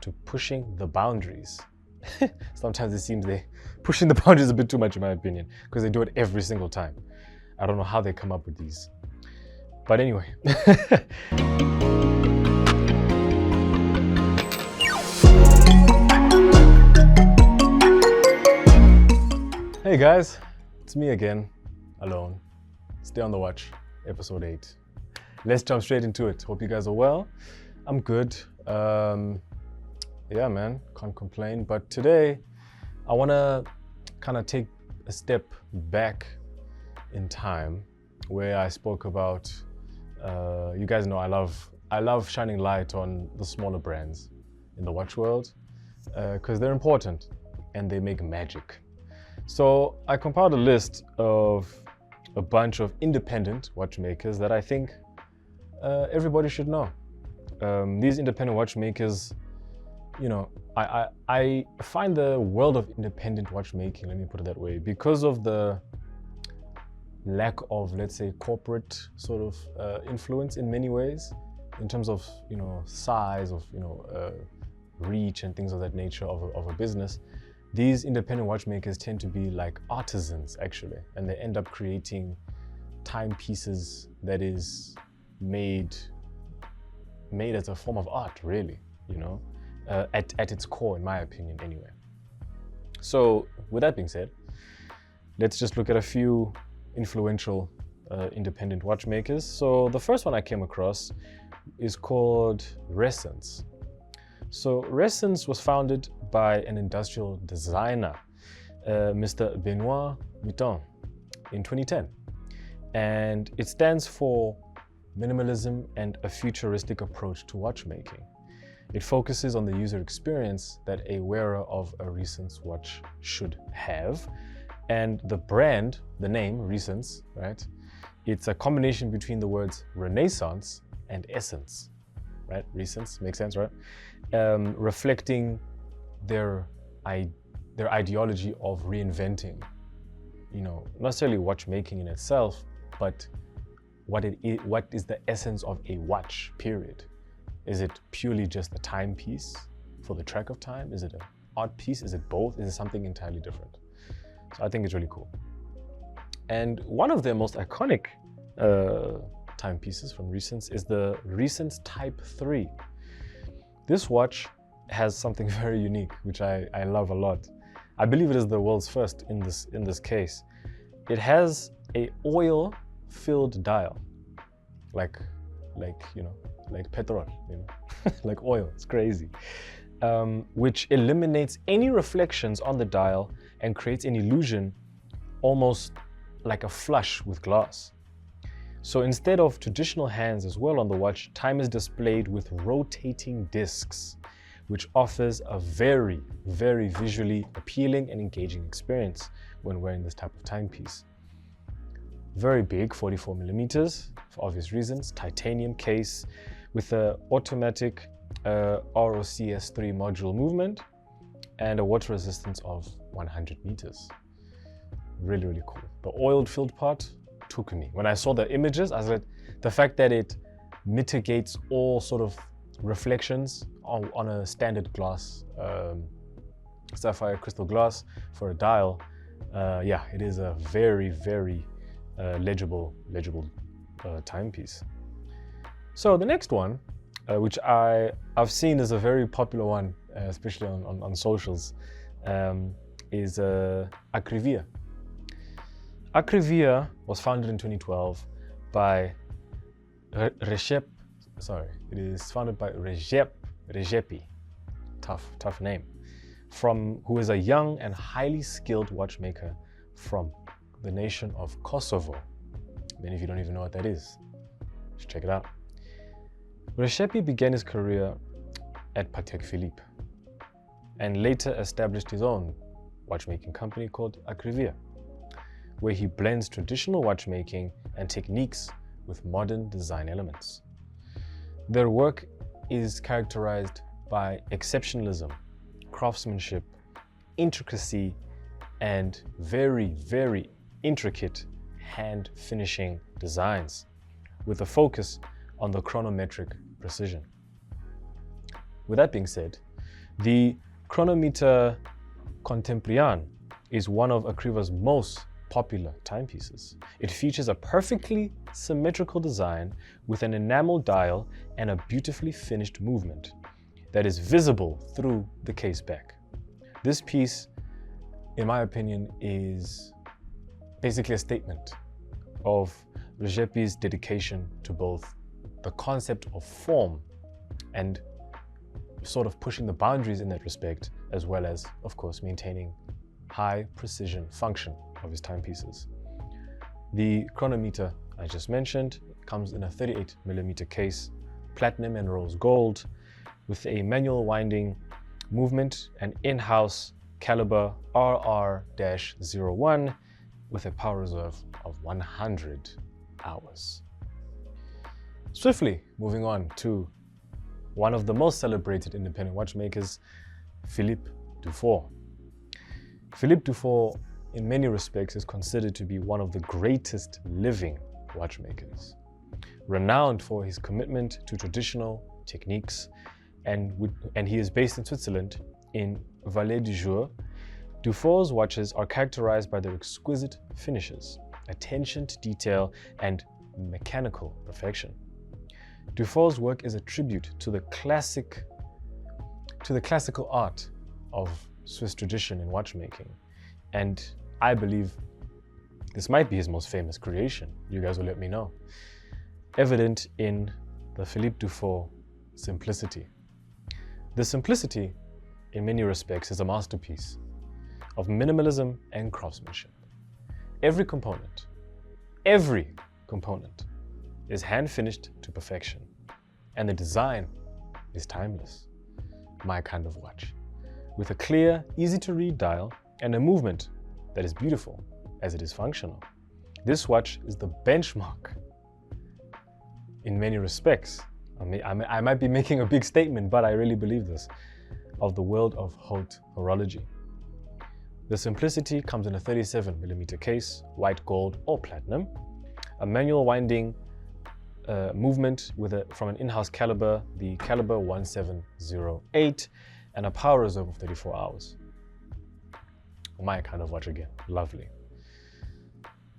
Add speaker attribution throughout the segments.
Speaker 1: to pushing the boundaries. Sometimes it seems they're pushing the boundaries a bit too much in my opinion, because they do it every single time. I don't know how they come up with these. But anyway. Hey guys, it's me again, alone. Stay on the watch, episode 8. Let's jump straight into it. Hope you guys are well. I'm good. Yeah, man, can't complain. But today, I want to kind of take a step back in time where I spoke about, you guys know I love shining light on the smaller brands in the watch world because they're important and they make magic. So I compiled a list of a bunch of independent watchmakers that I think everybody should know. These independent watchmakers, you know, I find the world of independent watchmaking, let me put it that way, because of the lack of, let's say, corporate sort of influence in many ways, in terms of, you know, size of, you know, reach and things of that nature of a business. These independent watchmakers tend to be like artisans, actually, and they end up creating timepieces that is made as a form of art, really, you know, at its core, in my opinion, anyway. So, with that being said, let's just look at a few influential independent watchmakers. So, the first one I came across is called Ressence. So Ressence was founded by an industrial designer, Mr. Benoit Mouton, in 2010. And it stands for minimalism and a futuristic approach to watchmaking. It focuses on the user experience that a wearer of a Ressence watch should have. And the brand, the name, Ressence, right? It's a combination between the words Renaissance and essence, right? Ressence, makes sense, right? Reflecting their ideology of reinventing, you know, not necessarily watchmaking in itself, but what is the essence of a watch, period. Is it purely just a timepiece for the track of time? Is it an art piece? Is it both? Is it something entirely different? So I think it's really cool. And one of their most iconic timepieces from Ressence is the Ressence Type 3. This watch has something very unique, which I love a lot. I believe it is the world's first in this case. It has a oil-filled dial, like you know, like petrol, you know, like oil. It's crazy, which eliminates any reflections on the dial and creates an illusion, almost like a flush with glass. So instead of traditional hands as well on the watch, time is displayed with rotating discs, which offers a very, very visually appealing and engaging experience when wearing this type of timepiece. Very big, 44 millimeters, for obvious reasons, titanium case with an automatic ROCS3 module movement and a water resistance of 100 meters. Really, really cool. The oiled filled part took me. When I saw the images, I was like, the fact that it mitigates all sort of reflections on a standard glass, sapphire crystal glass for a dial, yeah, it is a very, very legible timepiece. So the next one, which I've seen is a very popular one, especially on socials, is Akrivia. Akrivia was founded in 2012 by Recep, it is founded by Recepi, tough name, who is a young and highly skilled watchmaker from the nation of Kosovo. Many of you don't even know what that is. Just check it out. Recepi began his career at Patek Philippe and later established his own watchmaking company called Akrivia, where he blends traditional watchmaking and techniques with modern design elements. Their work is characterized by exceptionalism, craftsmanship, intricacy, and very, very intricate hand finishing designs with a focus on the chronometric precision. With that being said, The chronometer Contemplian is one of Akrivia's most popular timepieces. It features a perfectly symmetrical design with an enamel dial and a beautifully finished movement that is visible through the case back. This piece, in my opinion, is basically a statement of Regepi's dedication to both the concept of form and sort of pushing the boundaries in that respect, as well as, of course, maintaining high precision function of his timepieces. The chronometer I just mentioned comes in a 38mm case, platinum and rose gold, with a manual winding movement and in-house caliber RR-01 with a power reserve of 100 hours. Swiftly moving on to one of the most celebrated independent watchmakers, Philippe Defour. Philippe Defour, in many respects, is considered to be one of the greatest living watchmakers. Renowned for his commitment to traditional techniques, and he is based in Switzerland, in Valais du Jour. Defour's watches are characterized by their exquisite finishes, attention to detail, and mechanical perfection. Defour's work is a tribute to the classical art of Swiss tradition in watchmaking, and I believe this might be his most famous creation. You guys will let me know. Evident in the Philippe Defour simplicity. The simplicity, in many respects, is a masterpiece of minimalism and craftsmanship. Every component is hand-finished to perfection, and the design is timeless. My kind of watch, with a clear, easy-to-read dial and a movement that is beautiful as it is functional. This watch is the benchmark in many respects. I might be making a big statement, but I really believe this, of the world of haute horology. The simplicity comes in a 37mm case, white gold or platinum, a manual winding movement from an in-house caliber, the caliber 1708, and a power reserve of 34 hours. My kind of watch again, lovely.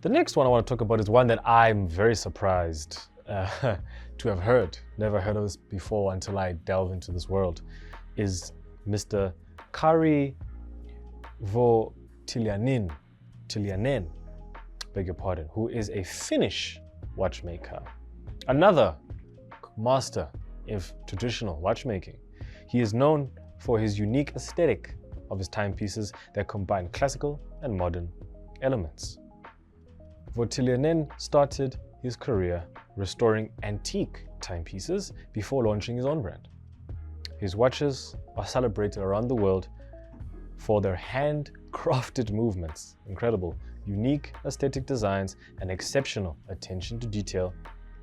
Speaker 1: The next one I want to talk about is one that I'm very surprised to have heard. Never heard of this before until I delve into this world. Is Mr. Kari Voutilainen, beg your pardon, who is a Finnish watchmaker. Another master of traditional watchmaking. He is known for his unique aesthetic of his timepieces that combine classical and modern elements. Voutilainen started his career restoring antique timepieces before launching his own brand. His watches are celebrated around the world for their handcrafted movements, incredible, unique aesthetic designs, and exceptional attention to detail,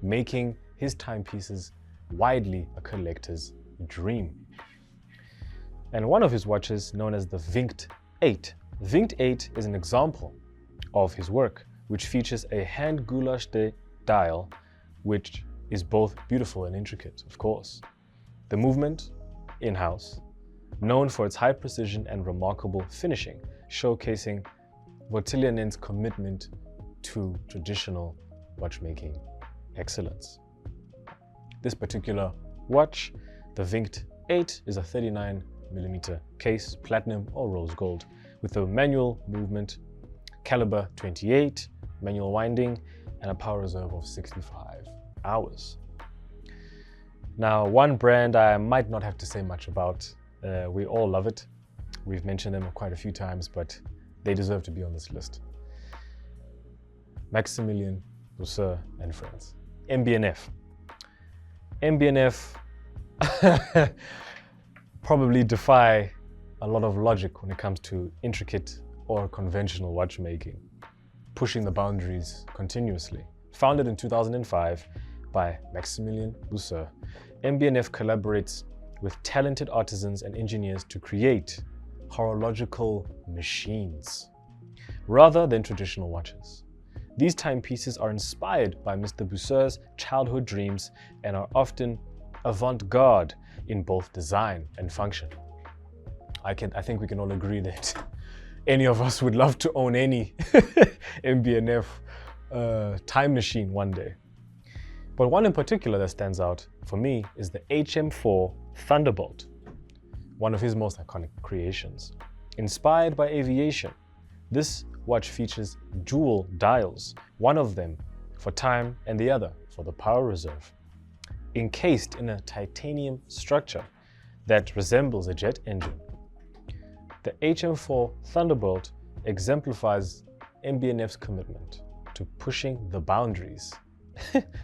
Speaker 1: making his timepieces widely a collector's dream. And one of his watches, known as the Vinct 8. Vinct 8 is an example of his work, which features a hand gouache dial, which is both beautiful and intricate, of course. The movement, in-house, known for its high precision and remarkable finishing, showcasing Voutilainen's commitment to traditional watchmaking excellence. This particular watch, the Vinct 8, is a 39mm case, platinum or rose gold, with a manual movement, caliber 28, manual winding, and a power reserve of 65 hours. Now, one brand I might not have to say much about. We all love it. We've mentioned them quite a few times, but they deserve to be on this list. Maximilian Bousser and friends. MB&F. MB&F probably defy a lot of logic when it comes to intricate or conventional watchmaking, pushing the boundaries continuously. Founded in 2005 by Maximilian Bousser, MB&F collaborates with talented artisans and engineers to create horological machines rather than traditional watches. These timepieces are inspired by Mr. Bousser's childhood dreams and are often avant-garde in both design and function. I think we can all agree that any of us would love to own any MB&F time machine one day. But one in particular that stands out for me is the HM4 Thunderbolt, one of his most iconic creations. Inspired by aviation, this watch features dual dials, one of them for time and the other for the power reserve, encased in a titanium structure that resembles a jet engine. The HM4 Thunderbolt exemplifies MB&F's commitment to pushing the boundaries.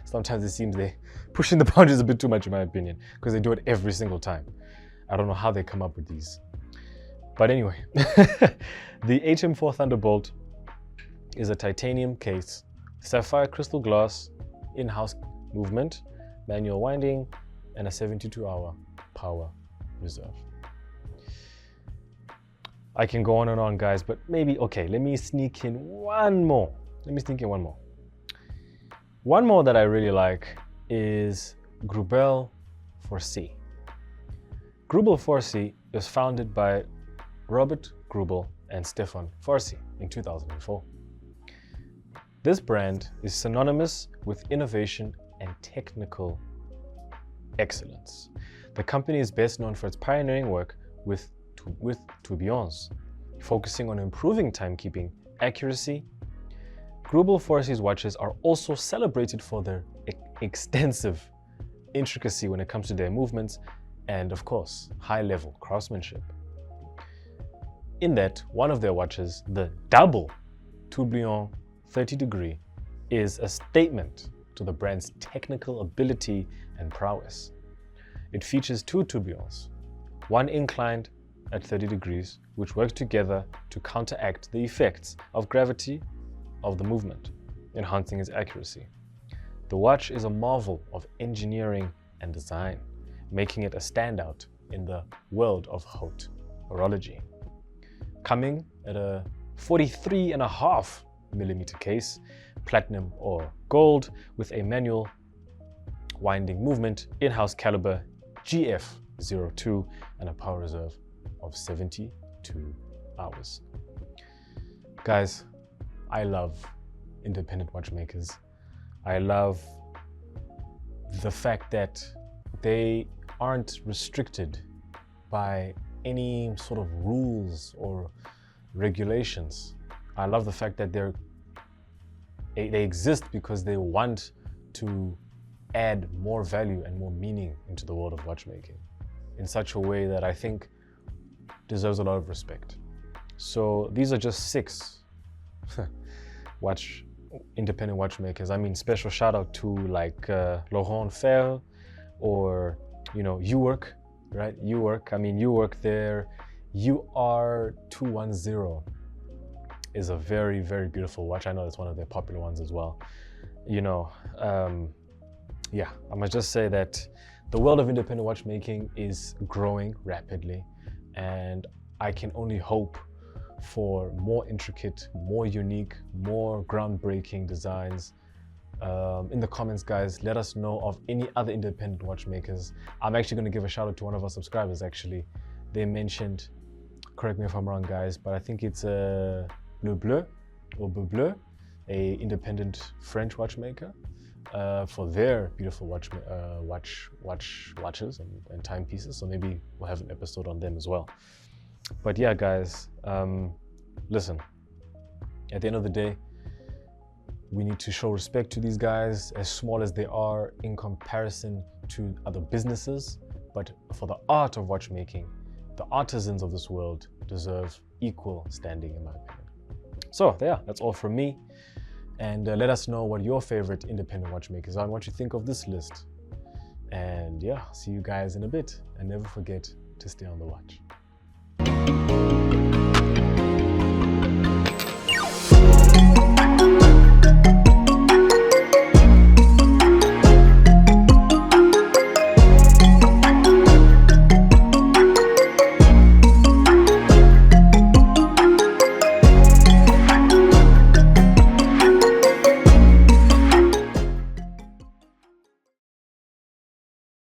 Speaker 1: Sometimes it seems they're pushing the boundaries a bit too much in my opinion, because they do it every single time. I don't know how they come up with these. But anyway, the HM4 Thunderbolt is a titanium case, sapphire crystal glass, in-house movement, manual winding, and a 72-hour power reserve. I can go on and on, guys, but maybe, okay, let me sneak in one more. One more that I really like is Greubel Forsey. Greubel Forsey was founded by Robert Greubel and Stefan Forsey in 2004. This brand is synonymous with innovation and technical excellence. The company is best known for its pioneering work with tourbillons, focusing on improving timekeeping accuracy. Greubel Forsey's watches are also celebrated for their extensive intricacy when it comes to their movements and, of course, high-level craftsmanship. In that, one of their watches, the double tourbillon 30-degree, is a statement to the brand's technical ability and prowess. It features two tourbillons, one inclined at 30 degrees, which work together to counteract the effects of gravity of the movement, enhancing its accuracy. The watch is a marvel of engineering and design, making it a standout in the world of haute horology. Coming at a 43.5mm case, platinum or gold, with a manual winding movement, in-house caliber GF02, and a power reserve of 72 hours. Guys, I love independent watchmakers. I love the fact that they aren't restricted by any sort of rules or regulations. I love the fact that they exist because they want to add more value and more meaning into the world of watchmaking in such a way that I think deserves a lot of respect. So these are just 6 independent watchmakers. I mean, special shout out to like Laurent Fer, or UWork, right? UWork. I mean, UWork there. UR210 is a very, very beautiful watch. I know it's one of their popular ones as well. Yeah, I must just say that the world of independent watchmaking is growing rapidly, and I can only hope for more intricate, more unique, more groundbreaking designs. In the comments, guys, let us know of any other independent watchmakers. I'm actually going to give a shout out to one of our subscribers. Actually, they mentioned, correct me if I'm wrong, guys, but I think it's Le Bleu or Bleu, a independent French watchmaker, for their beautiful watches and timepieces. So maybe we'll have an episode on them as well. But yeah, guys, listen, at the end of the day, we need to show respect to these guys, as small as they are in comparison to other businesses. But for the art of watchmaking, the artisans of this world deserve equal standing, in my opinion. So yeah, that's all from me. And let us know what your favorite independent watchmakers are and what you think of this list. And yeah, see you guys in a bit. And never forget to stay on the watch.